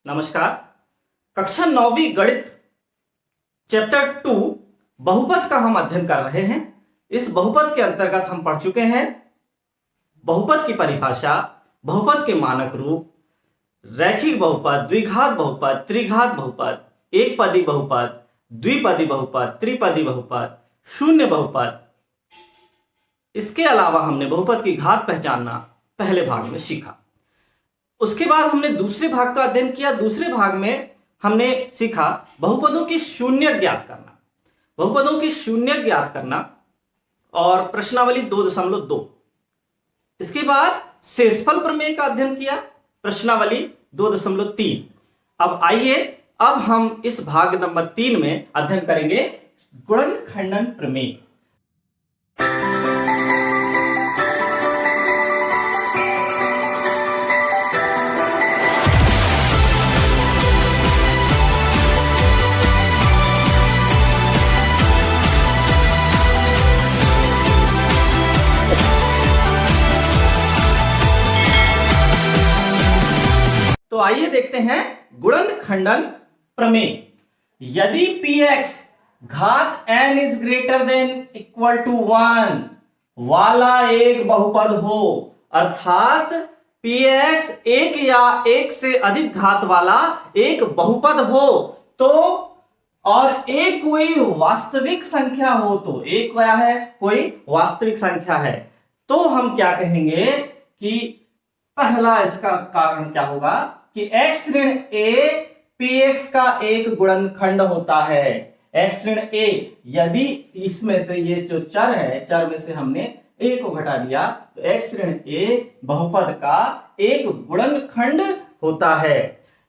नमस्कार। कक्षा 9वीं गणित चैप्टर 2 बहुपद का हम अध्ययन कर रहे हैं। इस बहुपद के अंतर्गत हम पढ़ चुके हैं बहुपद की परिभाषा, बहुपद के मानक रूप, रैखिक बहुपद, द्विघात बहुपद, त्रिघात बहुपद, एक पदी बहुपद, द्विपदी बहुपद, त्रिपदी बहुपद, शून्य बहुपद। इसके अलावा हमने बहुपद की घात पहचानना पहले भाग में सीखा। उसके बाद हमने दूसरे भाग का अध्ययन किया। दूसरे भाग में हमने सीखा बहुपदों की शून्य ज्ञात करना, बहुपदों की शून्य ज्ञात करना और प्रश्नावली 2.2। इसके बाद शेषफल प्रमेय का अध्ययन किया, प्रश्नावली 2.3। अब आइए, अब हम इस भाग नंबर 3 में अध्ययन करेंगे गुणनखंडन प्रमेय। तो आइए देखते हैं गुणनखंडन प्रमेय। यदि px घात n is greater than equal to 1 वाला एक बहुपद हो, अर्थात px एक या एक से अधिक घात वाला एक बहुपद हो, तो और एक कोई वास्तविक संख्या हो, तो एक क्या है, कोई वास्तविक संख्या है, तो हम क्या कहेंगे कि पहला इसका कारण क्या होगा कि x ऋण a px का एक गुणनखंड होता है। x ऋण a, यदि इसमें से ये जो चर है, चर में से हमने a को घटा दिया, तो x ऋण a बहुपद का एक गुणनखंड होता है।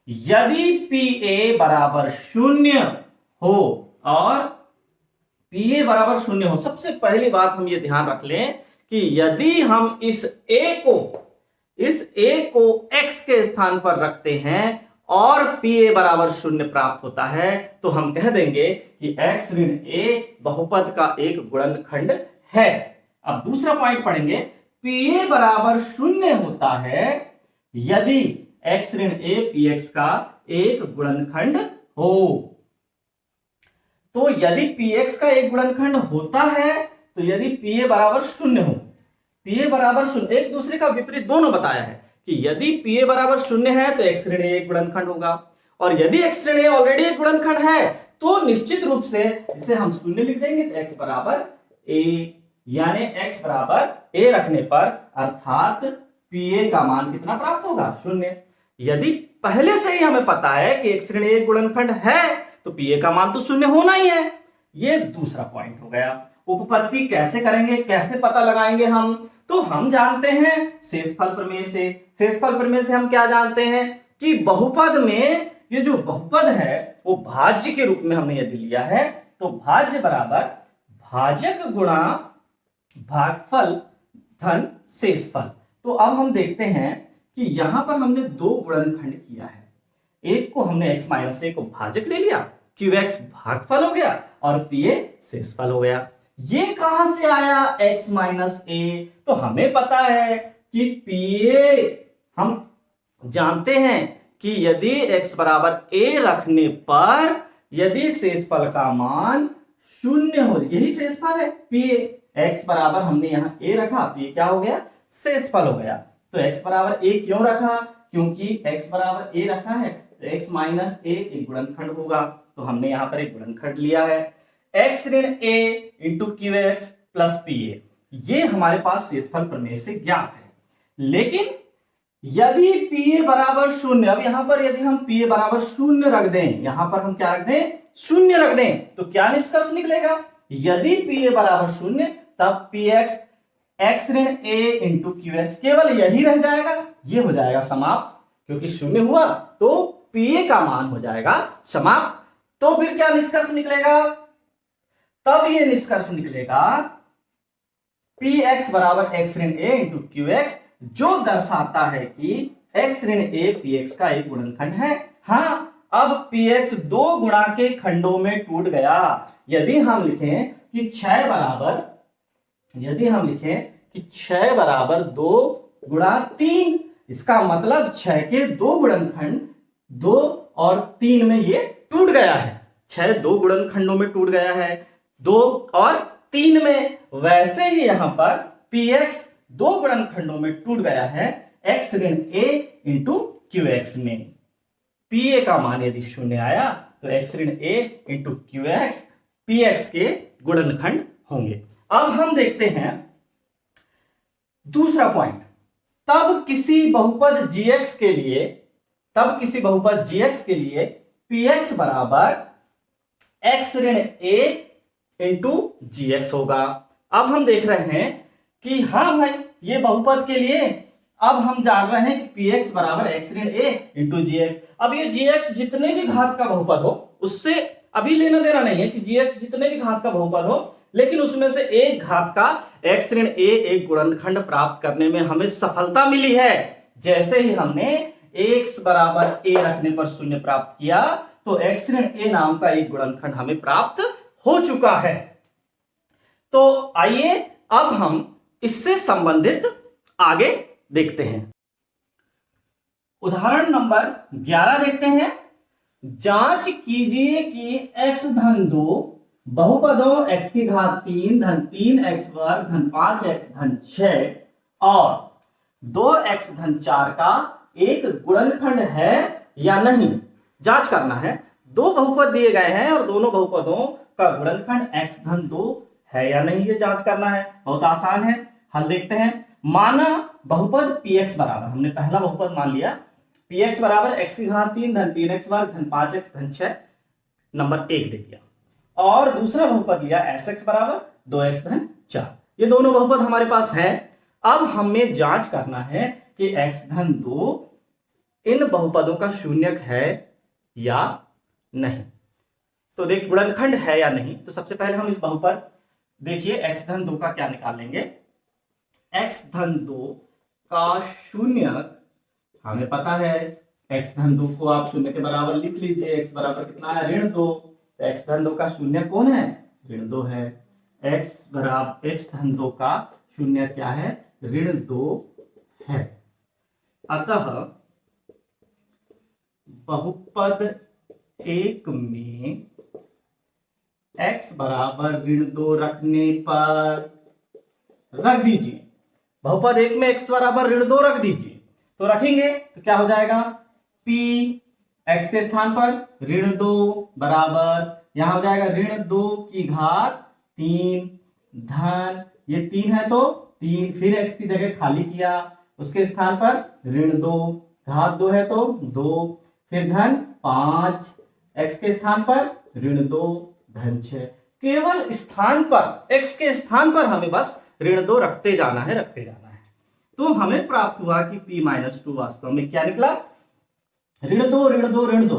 यदि pa बराबर 0 हो और pa बराबर 0 हो, सबसे पहली बात हम ये ध्यान रख लें कि यदि हम इस a को x के स्थान पर रखते हैं और pa बराबर 0 प्राप्त होता है, तो हम कह देंगे कि x ऋण a बहुपद का एक गुणनखंड है। अब दूसरा पॉइंट पढ़ेंगे, pa बराबर 0 होता है यदि x ऋण a px का एक गुणनखंड हो। तो यदि px का एक गुणनखंड होता है, तो यदि pa बराबर 0 हो, pa बराबर 0, एक दूसरे का विपरीत दोनों बताया है कि यदि pa बराबर 0 है तो x ऋण a एक गुणनखंड होगा, और यदि x ऋण a ऑलरेडी एक गुणनखंड है तो निश्चित रूप से इसे हम 0 लिख देंगे, तो x बराबर a, यानी x बराबर a रखने पर अर्थात pa का मान कितना प्राप्त होगा, 0। यदि पहले से ही हमें पता है कि x ऋण a एक गुणनखंड है तो pa का मान तो 0 होना ही है। ये दूसरा पॉइंट हो गया। उपपत्ति कैसे करेंगे, कैसे पता लगाएंगे हम, तो हम जानते हैं शेषफल प्रमेय से। शेषफल प्रमेय से हम क्या जानते हैं कि बहुपद में ये जो बहुपद है वो भाज्य के रूप में हमने यदि लिया है, तो भाज्य बराबर भाजक गुणा भागफल धन शेषफल। तो अब हम देखते हैं कि यहां पर हमने दो गुणनखंड किया है, एक को हमने x माइनस a को भाजक ले लिया, qx भागफल हो गया और pa शेषफल हो गया। ये कहां से आया x माइनस a, तो हमें पता है कि pa हम जानते हैं कि यदि x बराबर a रखने पर यदि शेषफल का मान 0 हो, यही शेषफल है pa, x बराबर हमने यहां a रखा, pa क्या हो गया, शेषफल हो गया। तो x बराबर a क्यों रखा, क्योंकि x बराबर a रखा है तो x माइनस a एक गुणनखंड होगा, तो हमने यहां पर एक गुणनखंड लिया है। x ऋण a into qx plus pa, ये हमारे पास शेषफल प्रमेय से ज्ञात है। लेकिन यदि pa बराबर 0, अब यहां पर यदि हम pa बराबर 0 रख दें, यहां पर हम क्या रख दें, 0 रख दें, तो क्या निष्कर्ष निकलेगा, यदि pa बराबर 0 तब px x ऋण a इंटू qx केवल यही रह जाएगा, ये हो जाएगा समाप्त, क्योंकि 0 हुआ तो pa का मान हो जाएगा समाप्त। तो फिर क्या निष्कर्ष निकलेगा, तब ये निष्कर्ष निकलेगा px बराबर x ऋण a इंटू qx, जो दर्शाता है कि x ऋण a px का एक गुणनखंड है। हाँ, अब px दो गुणा के खंडों में टूट गया। यदि हम लिखें कि 6 बराबर 2 गुणा 3, इसका मतलब 6 के दो गुणनखंड 2 और 3 में ये टूट गया है। 6 दो गुणनखंडों में टूट गया है 2 और 3 में। वैसे ही यहां पर px दो गुणनखंडों में टूट गया है x ऋण a इंटू qx में। pa का मान यदि शून्य आया तो x ऋण a इंटू qx px के गुणनखंड होंगे। अब हम देखते हैं दूसरा पॉइंट। तब किसी बहुपद gx के लिए px बराबर x ऋण a इंटू gx होगा। अब हम देख रहे हैं कि हाँ भाई ये बहुपद के लिए अब हम जान रहे हैं कि px बराबर x ऋण a इंटू gx। अब ये gx जितने भी घात का बहुपद हो उससे अभी लेना देना नहीं है कि gx जितने भी घात का बहुपद हो, लेकिन उसमें से एक घात का x ऋण a एक गुणनखंड प्राप्त करने में हमें सफलता मिली है। जैसे ही हमने x बराबर a रखने पर शून्य प्राप्त किया तो x ऋण a नाम का एक गुणनखंड हमें प्राप्त हो चुका है। तो आइए अब हम इससे संबंधित आगे देखते हैं। उदाहरण नंबर 11 देखते हैं। जांच कीजिए कि x धन 2 बहुपदों x की घात 3 धन 3x वर्ग धन 5x धन 6 और 2x धन 4 का एक गुणनखंड है या नहीं, जांच करना है। दो बहुपद दिए गए हैं और दोनों बहुपदों का गुणनखंड x धन 2 है या नहीं, ये जांच करना है। बहुत आसान है, हल देखते हैं। माना बहुपद px बराबर, हमने पहला बहुपद मान लिया px बराबर x की घात 3 धन 3x वर्ग धन 5x धन 6 नंबर 1 दे दिया, और दूसरा बहुपद लिया sx बराबर 2x धन 4। ये दोनों बहुपद हमारे पास हैं। अब हमें जांच करना है कि x धन 2 इन बहुपदों का शून्यक है या नहीं। तो देख गुणनखंड है या नहीं, तो सबसे पहले हम इस बहुपद देखिए x धन 2 का क्या निकालेंगे। x धन 2 का शून्यक हमें पता है, x धन 2 को आप शून्य के बराबर लिख लीजिए। x बराबर कितना है, ऋण 2। तो x धन 2 का शून्य कौन है, ऋण 2 है। x धन 2 का शून्य क्या है, ऋण 2 है। अतः बहुपद 1 में x बराबर ऋण 2 रखने पर रख दीजिए। बहुपद 1 में x बराबर ऋण 2 रख दीजिए, तो रखेंगे तो क्या हो जाएगा, p x के स्थान पर ऋण 2 बराबर यहां हो जाएगा ऋण 2 की घात 3 धन, ये 3 है तो 3, फिर x की जगह खाली किया, उसके स्थान पर ऋण 2, घात 2 है तो 2, फिर धन 5, x के स्थान पर ऋण 2 धन 6। केवल स्थान पर x के स्थान पर हमें बस ऋण 2 रखते जाना है। तो हमें प्राप्त हुआ कि p-2 वास्तव में क्या निकला, ऋण 2 ऋण 2 ऋण 2,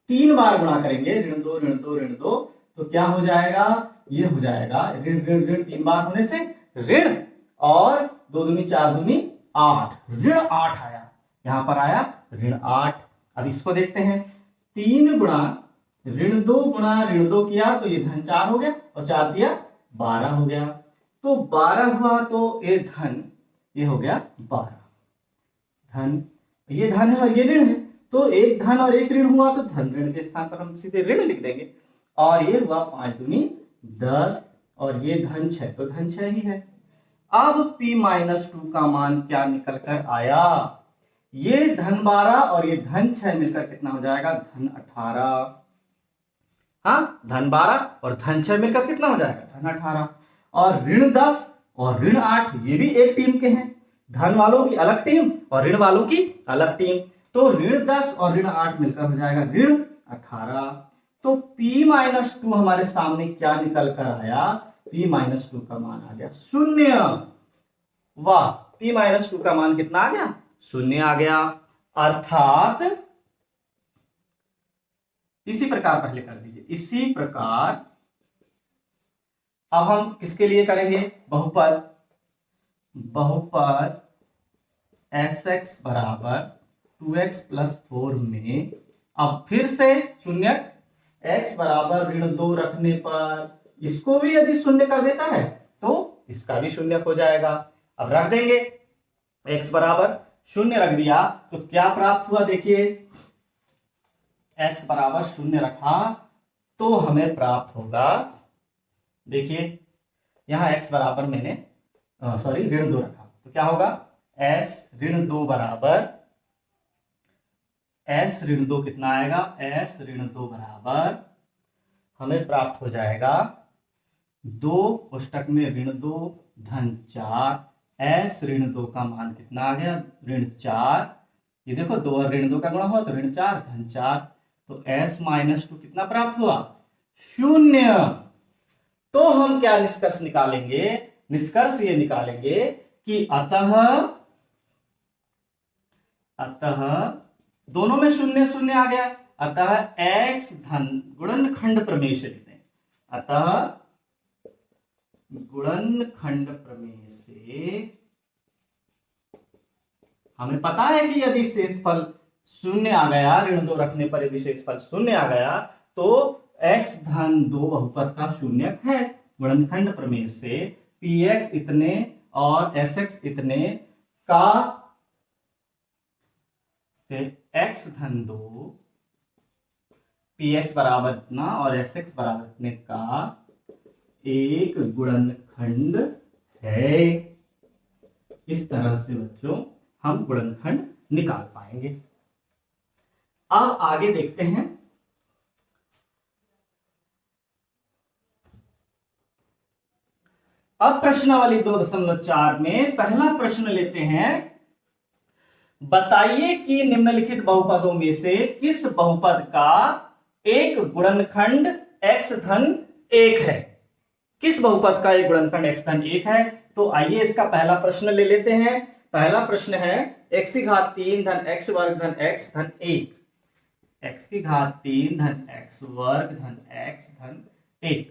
3 बार गुणा करेंगे ऋण 2 ऋण 2 ऋण 2, तो क्या हो जाएगा, ये हो जाएगा ऋण ऋण ऋण 3 बार होने से ऋण, और 2 दूनी 4 दूनी 8, ऋण 8 आया, यहां पर आया ऋण 8। अब इसको देखते हैं, 3 गुणा ऋण 2 गुणा ऋण 2 किया तो ये धन 4 हो गया, और 4 दिया 12 हो गया, तो 12 हुआ तो ये धन, ये हो गया 12 धन, ये धन है और ये ऋण है, तो एक धन और एक ऋण हुआ तो धन ऋण के स्थान पर हम सीधे ऋण लिख देंगे, और ये हुआ 5 दूनी 10, और ये धन 6 तो धन 6 ही है। अब p-2 का मान क्या निकल कर आया, ये धन 12 और ये धन 6 मिलकर कितना हो जाएगा, धन 18। हाँ, धन 12 और धन 6 मिलकर कितना हो जाएगा, धन 18, और ऋण 10 और ऋण 8 ये भी एक टीम के हैं, धन वालों की अलग टीम और ऋण वालों की अलग टीम, तो ऋण 10 और ऋण 8 मिलकर हो जाएगा ऋण 18। तो p-2 हमारे सामने क्या निकल कर आया, p-2 का मान आ गया 0। वाह, p-2 का मान कितना आ गया, 0 आ गया। अर्थात इसी प्रकार पहले कर दीजिए, इसी प्रकार अब हम किसके लिए करेंगे, बहुपद sx बराबर 2x + 4 में अब फिर से शून्यक x बराबर ऋण 2 रखने पर इसको भी यदि शून्य कर देता है तो इसका भी शून्यक हो जाएगा। अब रख देंगे, x बराबर 0 रख दिया तो क्या प्राप्त हुआ, देखिए x बराबर शून्य रखा तो हमें प्राप्त होगा, देखिए यहां x बराबर मैंने ऋण 2 रखा, तो क्या होगा s ऋण 2 बराबर s ऋण 2 कितना आएगा, s ऋण 2 बराबर हमें प्राप्त हो जाएगा 2 कोष्टक में ऋण 2 धन 4, s ऋण 2 का मान कितना आ गया, ऋण 4, ये देखो 2 और ऋण 2 का गुणा हुआ तो ऋण 4 धन 4, तो s माइनस 2 कितना प्राप्त हुआ, 0। तो हम क्या निष्कर्ष निकालेंगे, निष्कर्ष ये निकालेंगे कि अतः दोनों में शून्य शून्य आ गया, अतः x धन गुणनखंड प्रमेय से लेते हैं, अतः गुणनखंड प्रमेय से हमें पता है कि यदि शेषफल शून्य आ गया, ऋण 2 रखने पर यदि शेषफल शून्य आ गया तो x धन 2 बहुपद का शून्यक है। गुणनखंड प्रमेय से px इतने और sx इतने का से x धन 2 px बराबर इतना और sx बराबर इतने का एक गुणनखंड है। इस तरह से बच्चों हम गुणनखंड निकाल पाएंगे। अब आगे देखते हैं, अब प्रश्नावली 2.4 में पहला प्रश्न लेते हैं, बताइए कि निम्नलिखित बहुपदों में से किस बहुपद का एक गुणनखंड x धन 1 है, किस बहुपद का एक गुणनखंड x धन 1 है। तो आइए इसका पहला प्रश्न ले लेते हैं। पहला प्रश्न है x की घात 3 धन x वर्ग धन x धन 1, x की घात 3 धन x वर्ग धन x धन 1।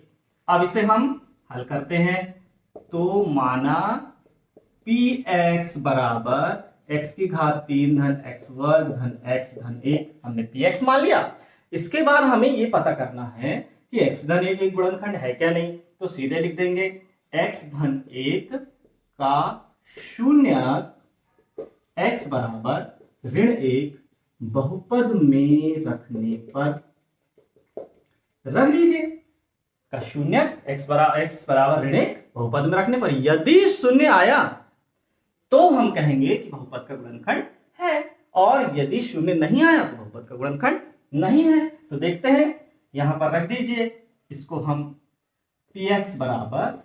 अब इसे हम हल करते हैं, तो माना px बराबर x की घात 3 धन x वर्ग धन x धन 1, हमने px मान लिया। इसके बाद हमें ये पता करना है कि x धन 1 एक गुणनखंड है क्या नहीं, तो सीधे लिख देंगे x धन 1 का शून्यक x बराबर ऋण 1 बहुपद में रखने पर, रख दीजिए का शून्यक x बराबर ऋण 1 बहुपद में रखने पर यदि शून्य आया तो हम कहेंगे कि बहुपद का गुणनखंड है, और यदि शून्य नहीं आया तो बहुपद का गुणनखंड नहीं है। तो देखते हैं, यहां पर रख दीजिए इसको, हम px बराबर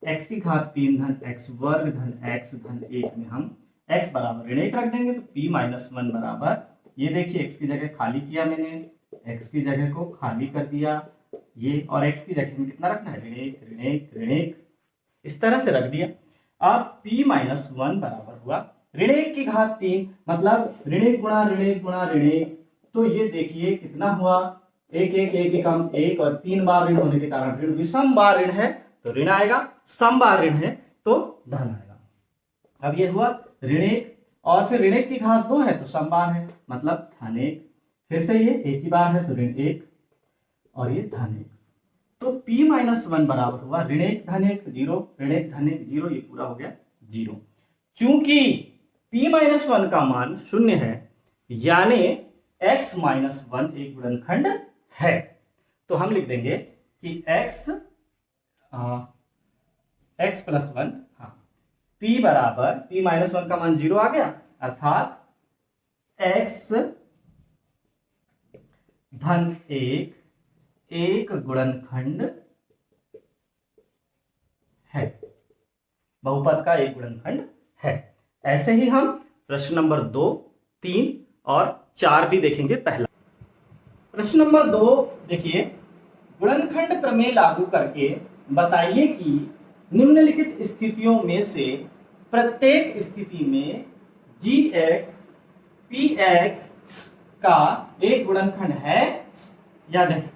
x की घात 3 धन x वर्ग धन x धन 1 में हम x बराबर ऋण 1 रख देंगे, तो p माइनस 1 बराबर, ये देखिए x की जगह खाली किया मैंने, x की जगह को खाली कर दिया ये, और x की जगह में कितना रखना है, ऋण 1 ऋण 1 ऋण 1, इस तरह से रख दिया। अब p माइनस 1 बराबर हुआ ऋण 1 की घात 3, मतलब ऋण 1 गुणा ऋण 1 गुणा ऋण 1, तो ये देखिए कितना हुआ, 1 1 1 1 हम 1 और 3 बार ऋण होने के कारण ऋण विषम बार ऋण है तो ऋण आएगा, सम बार ऋण है तो धन आएगा। अब ये हुआ ऋण 1 और फिर ऋण 1 की घात 2 है तो सम बार है, मतलब धन 1, फिर से ये एक ही बार है तो ऋण 1 और ये धन 1, तो p माइनस 1 बराबर हुआ ऋण 1 धन 1 0, ऋण 1 धन 1 0, ये पूरा हो गया 0। चूंकि p माइनस 1 का मान शून्य है यानी x माइनस 1 एक गुणनखंड है, तो हम लिख देंगे कि x प्लस 1, हाँ p बराबर p माइनस 1 का मान 0 आ गया, अर्थात x धन 1 एक गुणनखंड है, बहुपद का एक गुणनखंड है। ऐसे ही हम प्रश्न नंबर 2, 3 और 4 भी देखेंगे। पहला प्रश्न नंबर 2 देखिए, गुणनखंड प्रमेय लागू करके बताइए कि निम्नलिखित स्थितियों में से प्रत्येक स्थिति में gx px का एक गुणनखंड है या नहीं।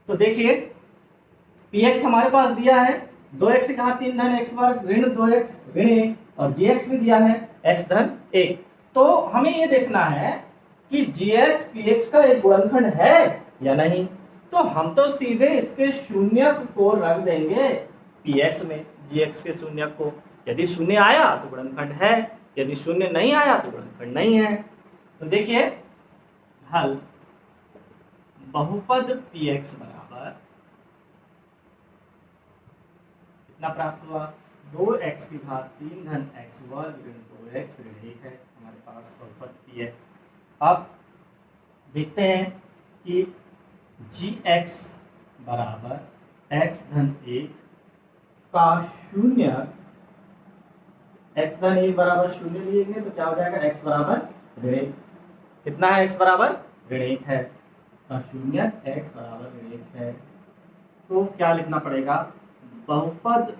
तो देखिए px हमारे पास दिया है 2x की घात 3 धन x वर्ग ऋण 2x ऋण 1, और gx भी दिया है x धन 1। तो हमें ये देखना है कि gx px का एक गुणनखंड है या नहीं, तो हम तो सीधे इसके शून्यक को रख देंगे px में, gx के शून्यक को, यदि शून्य आया तो गुणनखंड है, यदि शून्य नहीं आया तो गुणनखंड नहीं है। तो देखिए हल बहुपद px बराबर कितना प्राप्त हुआ, 2x की घात 3 धन x वर्ग ऋण 2x ऋण 1 है हमारे पास बहुपद px। अब देखते हैं कि gx बराबर x धन 1 का शून्य, x धन 1 बराबर शून्य लिएंगे तो क्या हो जाएगा, x बराबर ऋण 1। कितना है x बराबर ऋण 1 है, का शून्य x बराबर ऋण 1 है। तो क्या लिखना पड़ेगा, बहुपद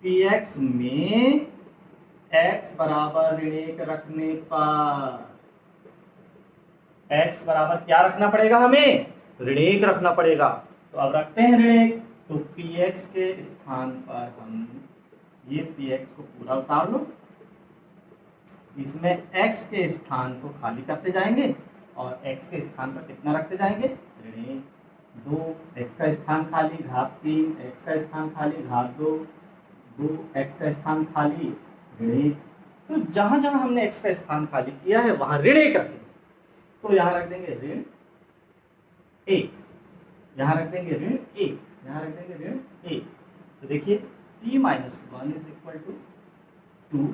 px में x बराबर ऋण 1 रखने पर, x बराबर क्या रखना पड़ेगा, हमें ऋण 1 रखना पड़ेगा। तो अब रखते हैं ऋण 1, तो px के स्थान पर हम ये px को पूरा उतार लो, इसमें x के स्थान को खाली करते जाएंगे और x के स्थान पर कितना रखते जाएंगे, ऋण 1। 2 x का स्थान खाली घात 3, x का स्थान खाली घात 2, 2 x का स्थान खाली ऋण 1। तो जहां जहां हमने x का स्थान खाली किया है वहां ऋण 1 रखेंगे। तो यहां रख देंगे ऋण 1, यहां रख देंगे ऋण 1, यहां रख देंगे ऋण 1। तो देखिए p - 1 = 2,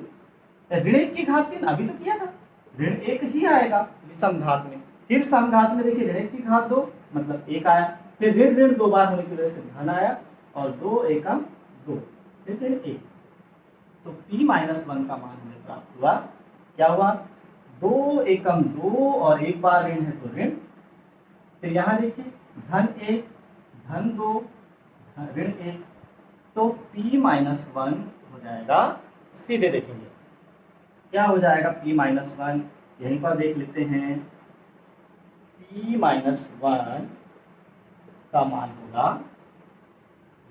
ऋण 1 की घात 3 अभी तो किया था, ऋण 1 ही आएगा विषम घात में। फिर सम घात में देखिए ऋण 1 की घात 2 मतलब 1 आया, फिर ऋण ऋण 2 बार होने की वजह से धन आया और 2 एकम 2, फिर ऋण 1। तो p - 1 का मान हमें प्राप्त हुआ, क्या हुआ, 2 एकम 2 और एक बार ऋण है तो ऋण। फिर यहाँ देखिए धन 1 धन 2 ऋण 1, तो p - 1 हो जाएगा, सीधे देखेंगे क्या हो जाएगा p - 1, यहीं पर देख लेते हैं। p - 1 का मान होगा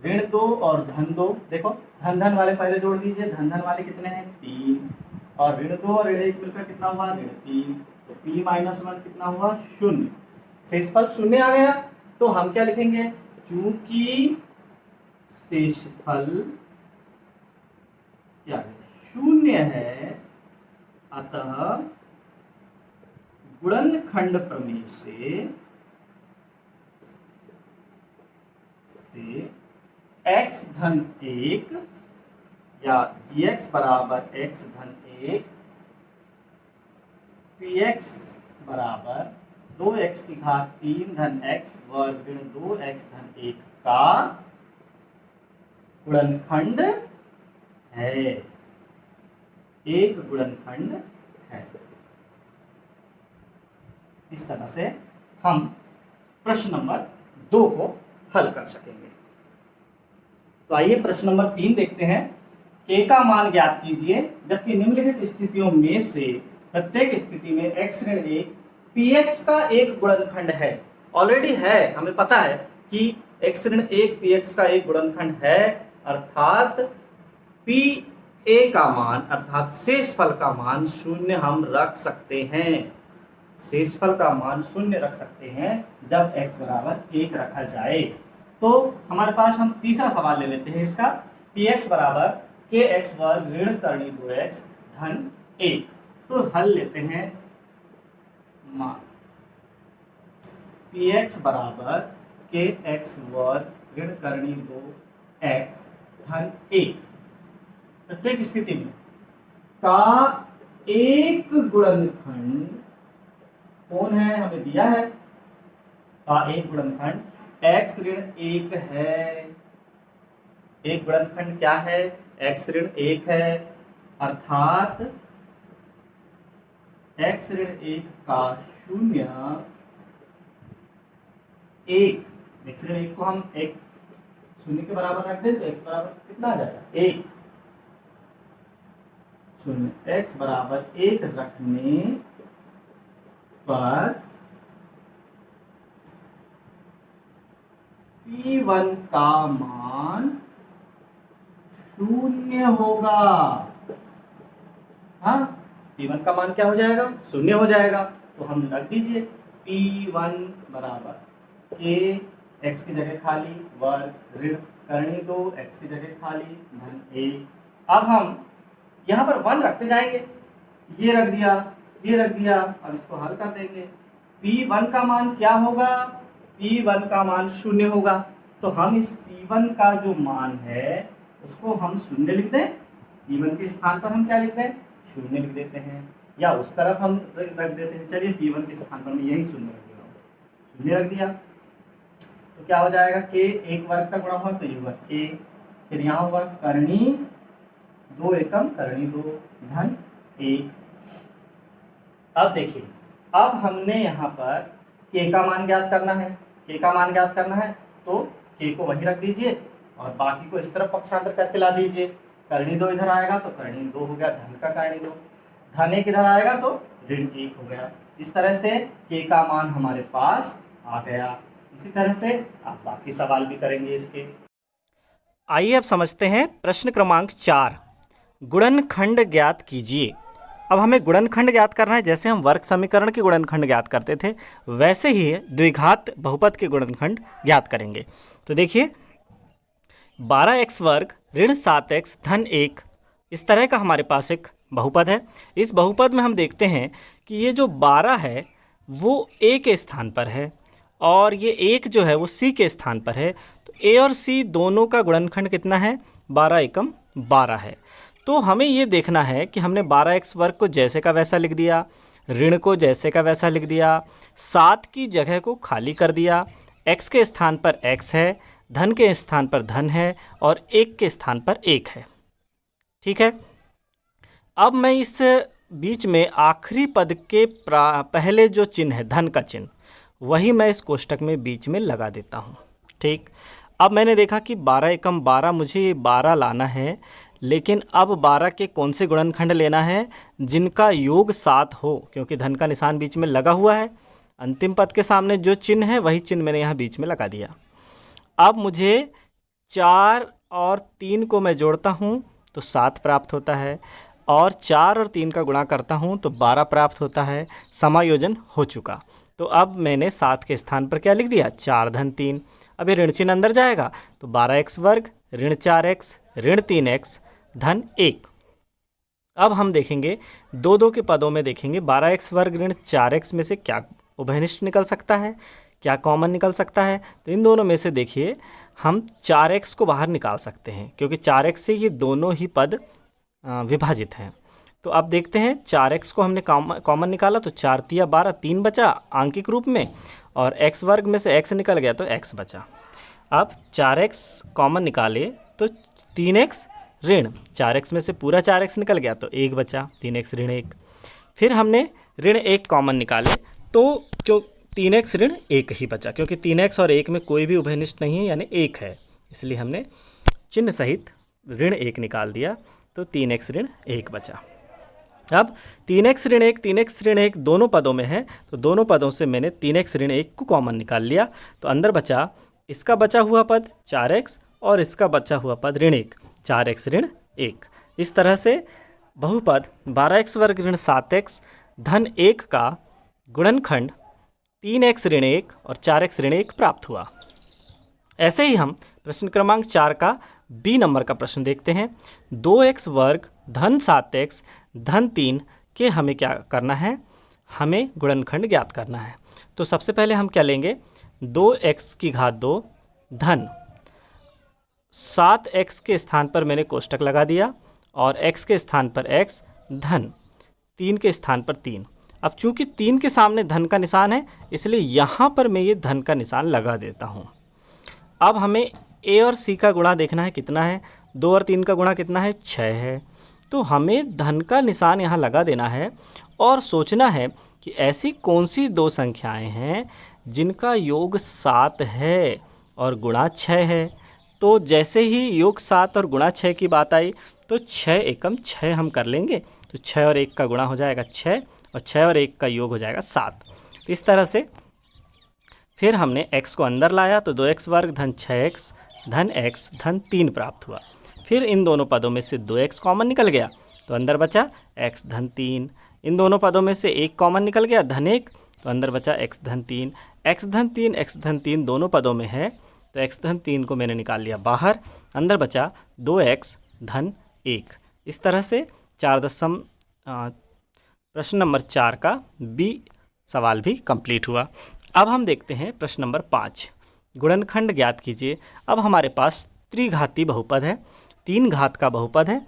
ऋण 2 और धन 2, देखो धन धन वाले पहले जोड़ दीजिए, धन धन वाले कितने हैं 3 और ऋण 2 और ऋण 1 मिलकर कितना हुआ ऋण 3। तो p - 1 कितना हुआ, 0। शेषफल 0 आ गया तो हम क्या लिखेंगे, चूंकि शेषफल क्या 0 है अतः गुणनखंड प्रमेय से x धन 1 या gx बराबर x धन 1 px बराबर 2x की घात 3 धन x वर्ग ऋण 2x धन 1 का गुणनखंड है, एक गुणनखंड है। इस तरह से हम प्रश्न नंबर 2 को हल कर सकेंगे। तो आइए प्रश्न नंबर 3 देखते हैं। k का मान ज्ञात कीजिए जबकि निम्नलिखित स्थितियों में से प्रत्येक स्थिति में x ऋण 1 px का एक गुणनखंड है। ऑलरेडी है, हमें पता है कि x ऋण 1 px का एक गुणनखंड है, अर्थात pa का मान अर्थात शेषफल का मान 0 हम रख सकते हैं। शेषफल का मान 0 रख सकते हैं जब x बराबर 1 रखा जाए। तो हमारे पास हम तीसरा सवाल ले लेते हैं इसका, px बराबर kx वर्ग ऋण करणी 2x धन 1। तो हल लेते हैं मान px बराबर kx वर्ग ऋण करणी 2x धन 1 प्रत्येक स्थिति में का एक गुणनखंड कौन है, हमें दिया है, का एक गुणनखंड x ऋण 1 है। एक गुणनखंड क्या है, x ऋण 1 है, अर्थात x ऋण 1 का 0 1, x ऋण 1 को हम 1 0 के बराबर रख दें तो x बराबर कितना आ जाएगा 1, 0 x बराबर 1 रखने पर p1 का मान 0 होगा। हाँ, p1 का मान क्या हो जाएगा, 0 हो जाएगा। तो हम रख दीजिए p1 बराबर k x की जगह खाली वर्ग ऋण करणी 2 x की जगह खाली धन 1 अब हम यहाँ पर 1 रखते जाएंगे, ये रख दिया, ये रख दिया, अब इसको हल कर देंगे। P1 का मान क्या होगा? P1 का मान 0 होगा। तो हम इस P1 का जो मान है उसको हम 0 लिख दें। P1 के स्थान पर हम क्या लिख दें? 0 लिख देते हैं, या उस तरफ हम रख देते हैं। चलिए P1 के स्थान पर मैं यही 0 रख देता हूँ, 0 रख दिया। तो क्या हो जाएगा? K 1 वर्ग का गुणा हुआ तो ये हुआ K, फिर यहाँ हुआ करणी 2 एकम करणी 2 धन 1। अब देखिए, अब हमने यहाँ पर K का मान ज्ञात करना है। K का मान ज्ञात करना है तो K को वहीं रख दीजिए और बाकी को इस तरफ पक्षांतर करके ला दीजिए। करणी 2 इधर आएगा तो करणी 2 हो गया, धन का करणी 2, धन 1 इधर आएगा तो ऋण 1 हो गया। इस तरह से K का मान हमारे पास आ गया। इसी तरह से आप बाकी सवाल भी करेंगे इसके। आइए अब समझते हैं प्रश्न क्रमांक 4, गुणनखंड ज्ञात कीजिए। अब हमें गुणनखंड ज्ञात करना है। जैसे हम वर्ग समीकरण के गुणनखंड ज्ञात करते थे वैसे ही द्विघात बहुपद के गुणनखंड ज्ञात करेंगे। तो देखिए 12x वर्ग ऋण 7x धन 1, इस तरह का हमारे पास एक बहुपद है। इस बहुपद में हम देखते हैं कि ये जो 12 है वो a के स्थान पर है और ये 1 जो है वो c के स्थान पर है। तो a और c दोनों का गुणनखंड कितना है? 12 एकम 12 है। तो हमें ये देखना है कि हमने 12x वर्ग को जैसे का वैसा लिख दिया, ऋण को जैसे का वैसा लिख दिया, 7 की जगह को खाली कर दिया, x के स्थान पर x है, धन के स्थान पर धन है और 1 के स्थान पर 1 है। ठीक है। अब मैं इस बीच में आखिरी पद के पहले जो चिन्ह है धन का चिन्ह, वही मैं इस कोष्टक में बीच में लगा देता हूँ। ठीक। अब मैंने देखा कि 12 एकम 12, मुझे ये 12 लाना है, लेकिन अब 12 के कौन से गुणनखंड लेना है? जिनका योग 7 हो, क्योंकि धन का निशान बीच में लगा हुआ है। अंतिम पद के सामने जो चिन्ह है वही चिन्ह मैंने यहाँ बीच में लगा दिया। अब मुझे 4 और 3 को मैं जोड़ता हूँ तो 7 प्राप्त होता है और 4 और 3 का गुणा करता हूँ तो 12 प्राप्त होता है। समायोजन हो चुका। तो अब मैंने 7 के स्थान पर क्या लिख दिया? 4 धन 3। अब ये ऋण चिन्ह अंदर जाएगा तो 12x वर्ग ऋण 4x ऋण 3x धन 1। अब हम देखेंगे 2 के पदों में देखेंगे 12x वर्ग ऋण 4x में से क्या उभयनिष्ठ निकल सकता है, क्या कॉमन निकल सकता है। तो इन दोनों में से देखिए हम 4x को बाहर निकाल सकते हैं, क्योंकि 4x से ये दोनों ही पद विभाजित हैं। तो अब देखते हैं 4x को हमने कॉमन निकाला तो 4 तिया 12, 3 बचा आंकिक रूप में, और x वर्ग में से x निकल गया तो x बचा। अब 4x कॉमन निकाले तो 3x ऋण 4x में से पूरा 4x निकल गया तो 1 बचा, 3x ऋण 1। फिर हमने ऋण 1 कॉमन निकाले तो क्यों 3x ऋण 1 ही बचा, क्योंकि 3x और 1 में कोई भी उभयनिष्ठ नहीं है, यानी 1 है, इसलिए हमने चिन्ह सहित ऋण 1 निकाल दिया तो 3x ऋण 1 बचा। अब 3x ऋण 1 3x ऋण 1 दोनों पदों में है, तो दोनों पदों से मैंने 3x ऋण 1 को कॉमन निकाल लिया। तो अंदर बचा इसका बचा हुआ पद 4x और इसका बचा हुआ पद ऋण 1, 4x ऋण 1। इस तरह से बहुपद 12x वर्ग ऋण 7x धन 1 का गुणनखंड 3x ऋण 1 और 4x ऋण 1 प्राप्त हुआ। ऐसे ही हम प्रश्न क्रमांक 4 का बी नंबर का प्रश्न देखते हैं। 2x वर्ग धन 7x धन 3 के हमें क्या करना है? हमें गुणनखंड ज्ञात करना है। तो सबसे पहले हम क्या लेंगे? 2x की घात 2 धन 7x के स्थान पर मैंने कोष्टक लगा दिया और x के स्थान पर x धन 3 के स्थान पर 3। अब चूंकि 3 के सामने धन का निशान है इसलिए यहाँ पर मैं ये धन का निशान लगा देता हूँ। अब हमें a और c का गुणा देखना है, कितना है? 2 और 3 का गुणा कितना है? 6 है। तो हमें धन का निशान यहाँ लगा देना है और सोचना है कि ऐसी कौन सी दो संख्याएं हैं जिनका योग 7 है और गुणा 6 है। तो जैसे ही योग 7 और गुणा 6 की बात आई तो 6 एकम 6 हम कर लेंगे, तो 6 और 1 का गुणा हो जाएगा 6 और 6 और 1 का योग हो जाएगा 7। तो इस तरह से फिर हमने x को अंदर लाया तो 2x वर्ग धन 6x धन x धन 3 प्राप्त हुआ। फिर इन दोनों पदों में से 2x कॉमन निकल गया तो अंदर बचा x धन 3। इन दोनों पदों में से 1 कॉमन निकल गया धन 1, तो अंदर बचा x धन 3। x धन 3 x धन 3 दोनों पदों में है तो x धन 3 को मैंने निकाल लिया बाहर, अंदर बचा 2x धन 1। इस तरह से प्रश्न नंबर 4 का बी सवाल भी कंप्लीट हुआ। अब हम देखते हैं प्रश्न नंबर 5, गुणनखंड ज्ञात कीजिए। अब हमारे पास त्रिघाती बहुपद है, 3 घात का बहुपद है।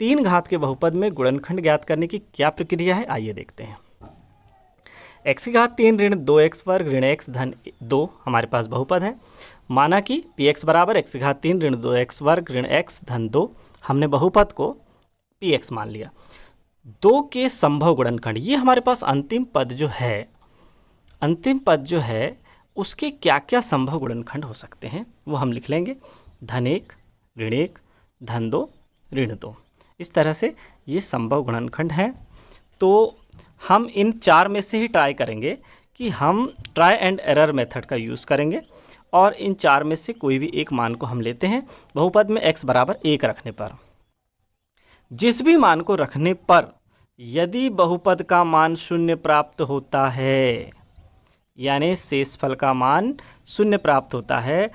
3 घात के बहुपद में गुणनखंड ज्ञात करने की क्या प्रक्रिया है, आइए देखते हैं। x की घात 3 ऋण 2x वर्ग ऋण x धन 2 हमारे पास बहुपद है। माना कि px बराबर x की घात 3 ऋण 2x वर्ग ऋण x धन 2, हमने बहुपद को px मान लिया। 2 के संभव गुणनखंड, ये हमारे पास अंतिम पद जो है उसके क्या क्या संभव गुणनखंड हो सकते हैं वो हम लिख लेंगे। धन 1 ऋण 1 धन 2 ऋण 2, इस तरह से ये संभव गुणनखंड हैं। तो हम इन 4 में से ही ट्राई करेंगे कि हम ट्राई एंड एरर मेथड का यूज़ करेंगे और इन 4 में से कोई भी एक मान को हम लेते हैं बहुपद में x बराबर 1 रखने पर। जिस भी मान को रखने पर यदि बहुपद का मान 0 प्राप्त होता है, यानी शेषफल का मान 0 प्राप्त होता है,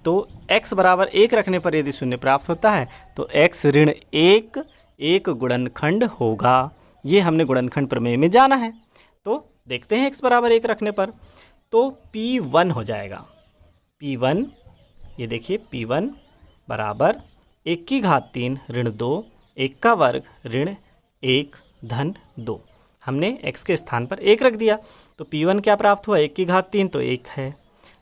तो x बराबर 1 रखने पर यदि 0 प्राप्त होता है तो x ऋण 1 एक गुणनखंड होगा। ये हमने गुणनखंड प्रमेय में जाना है। तो देखते हैं x बराबर 1 रखने पर तो P1 हो जाएगा। P1, ये देखिए P1 बराबर 1 की घात 3 ऋण 2 1 का वर्ग ऋण 1 धन 2, हमने x के स्थान पर 1 रख दिया तो P1 क्या प्राप्त हुआ, 1 की घात 3 तो 1 है,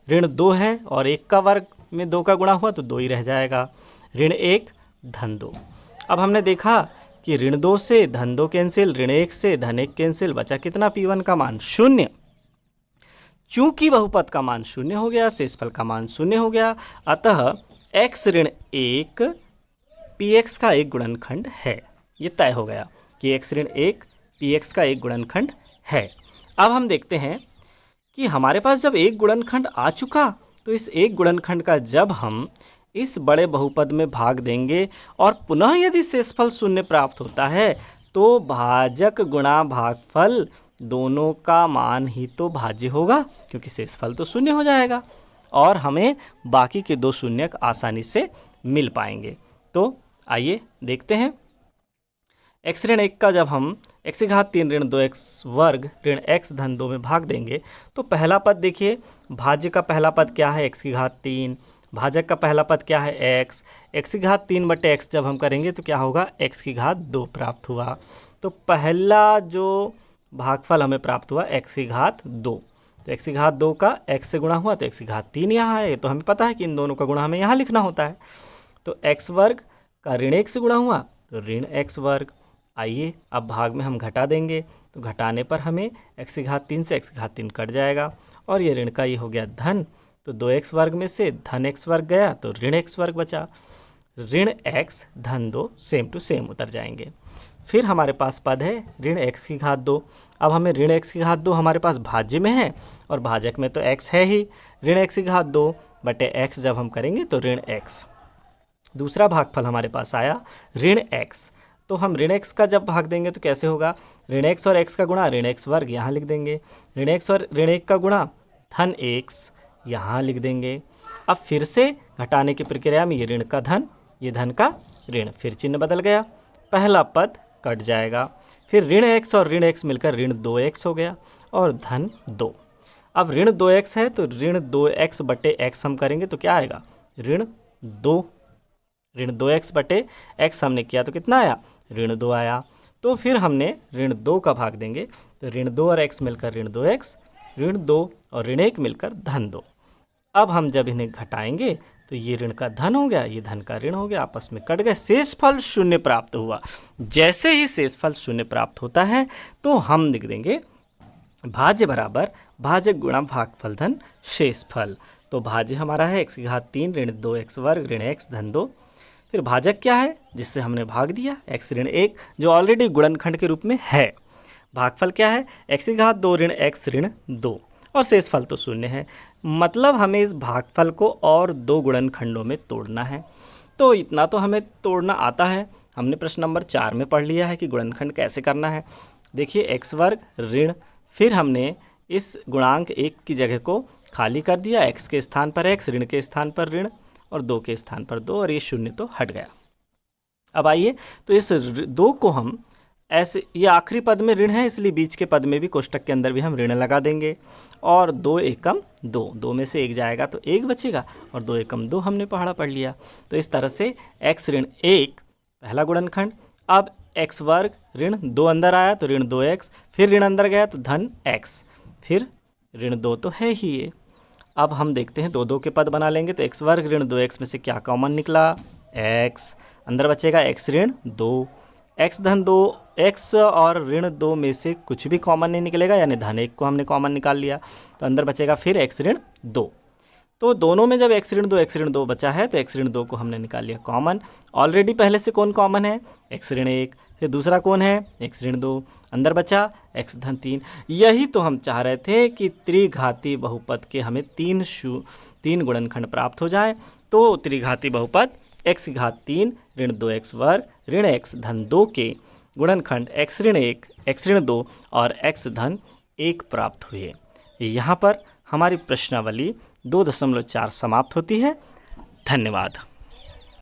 ऋण 2 है और 1 का वर्ग में 2 का गुणा हुआ तो 2 ही रह जाएगा, ऋण 1 धन 2। अब हमने देखा कि ऋण 2 से धन 2 कैंसिल, ऋण 1 से धन 1 कैंसिल, बचा कितना, P1 का मान 0। चूंकि बहुपद का मान 0 हो गया, शेषफल का मान 0 हो गया, अतः x ऋण 1 px का एक गुणनखंड है। ये तय हो गया कि x ऋण 1 px का एक गुणनखंड है। अब हम देखते हैं कि हमारे पास जब एक गुणनखंड आ चुका तो इस एक गुणनखंड का जब हम इस बड़े बहुपद में भाग देंगे और पुनः यदि शेषफल 0 प्राप्त होता है तो भाजक गुणा भागफल दोनों का मान ही तो भाज्य होगा, क्योंकि शेषफल तो 0 हो जाएगा और हमें बाकी के 2 शून्यक आसानी से मिल पाएंगे। तो आइए देखते हैं। x ऋण 1 का जब हम x की घात 3 ऋण 2x वर्ग ऋण x धन 2 में भाग देंगे तो पहला पद देखिए, भाज्य का पहला पद क्या है, x की घात 3, भाजक का पहला पद क्या है, x की घात 3 बटे x जब हम करेंगे तो क्या होगा, x की घात 2 प्राप्त हुआ। तो पहला जो भागफल हमें प्राप्त हुआ x की घात 2, तो x की घात 2 का x से गुणा हुआ तो x की घात 3 यहाँ है, तो हमें पता है कि इन दोनों का गुणा हमें यहाँ लिखना होता है। तो x वर्ग का ऋण 1 से गुणा हुआ तो ऋण x वर्ग। आइए अब भाग में हम घटा देंगे तो घटाने पर हमें x की घात 3 से x की घात 3 कट जाएगा और ये ऋण का ये हो गया धन, तो 2x वर्ग में से धन x वर्ग गया तो ऋण x वर्ग बचा, ऋण x धन 2 सेम टू सेम उतर जाएंगे। फिर हमारे पास पद है ऋण x की घात 2। अब हमें ऋण x की घात 2 हमारे पास भाज्य में है और भाजक में तो x है ही, ऋण x की घात 2 बटे x जब हम करेंगे तो ऋण x। दूसरा भागफल हमारे पास आया ऋण x, तो हम ऋण x का जब भाग देंगे तो कैसे होगा, ऋण x और x का गुणा ऋण x वर्ग यहाँ लिख देंगे, ऋण x और ऋण 1 का गुणा धन x यहाँ लिख देंगे। अब फिर से घटाने की प्रक्रिया में ये ऋण का धन, ये धन का ऋण, फिर चिन्ह बदल गया, पहला पद कट जाएगा, फिर ऋण x और ऋण x मिलकर ऋण 2x हो गया और धन 2। अब ऋण 2x है तो ऋण 2x बटे x हम करेंगे तो क्या आएगा, ऋण 2, ऋण 2x बटे x हमने किया तो कितना आया, ऋण 2 आया। तो फिर हमने ऋण 2 का भाग देंगे तो ऋण 2 और x मिलकर ऋण 2x, ऋण 2 और ऋण 1 मिलकर धन 2। अब हम जब इन्हें घटाएंगे तो ये ऋण का धन हो गया, ये धन का ऋण हो गया, आपस में कट गए, शेषफल 0 प्राप्त हुआ। जैसे ही शेषफल 0 प्राप्त होता है तो हम लिख देंगे भाज्य बराबर भाजक गुणा भागफल धन शेषफल। तो भाज्य हमारा है x की घात 3 ऋण 2x वर्ग ऋण x धन 2, फिर भाजक क्या है जिससे हमने भाग दिया, x ऋण 1 जो ऑलरेडी गुणनखंड के रूप में है, भागफल क्या है x की घात 2 ऋण x ऋण 2 और शेषफल तो 0 है। मतलब हमें इस भागफल को और 2 गुणनखंडों में तोड़ना है। तो इतना तो हमें तोड़ना आता है, हमने प्रश्न नंबर 4 में पढ़ लिया है कि गुणनखंड कैसे करना है। देखिए x वर्ग ऋण, फिर हमने इस गुणांक 1 की जगह को खाली कर दिया, x के स्थान पर x, ऋण के स्थान पर ऋण और 2 के स्थान पर 2 और ये 0 तो हट गया। अब आइए, तो इस 2 को हम ऐसे, ये आखिरी पद में ऋण है इसलिए बीच के पद में भी कोष्टक के अंदर भी हम ऋण लगा देंगे। और 2 एकम 2, 2 में से 1 जाएगा तो 1 बचेगा, और 2 एकम 2 हमने पहाड़ा पढ़ लिया। तो इस तरह से x ऋण 1 पहला गुणनखंड। अब x वर्ग ऋण 2 अंदर आया तो ऋण 2x, फिर ऋण अंदर गया तो धन x, फिर ऋण 2 तो है ही ये। अब हम देखते हैं 2 2 के पद बना लेंगे, तो x वर्ग ऋण 2x में से क्या कॉमन निकला, x, अंदर बचेगा x ऋण 2, x धन 2, x और ऋण 2 में से कुछ भी कॉमन नहीं निकलेगा, यानी धन 1 को हमने कॉमन निकाल लिया, तो अंदर बचेगा फिर x ऋण 2। तो दोनों में जब x ऋण 2 बचा है तो x ऋण 2 को हमने निकाल लिया कॉमन। ऑलरेडी पहले से कौन कॉमन है, x ऋण 1, फिर दूसरा कौन है, x ऋण 2, अंदर बचा x धन 3। यही तो हम चाह रहे थे कि त्रिघाती बहुपद के हमें 3 गुणनखंड प्राप्त हो जाए। तो त्रिघाती बहुपद x घात 3 ऋण 2x वर्ग ऋण x धन 2 के गुणनखंड x ऋण 1, x ऋण 2 और x धन 1 प्राप्त हुए। यहाँ पर हमारी प्रश्नावली 2.4 समाप्त होती है। धन्यवाद।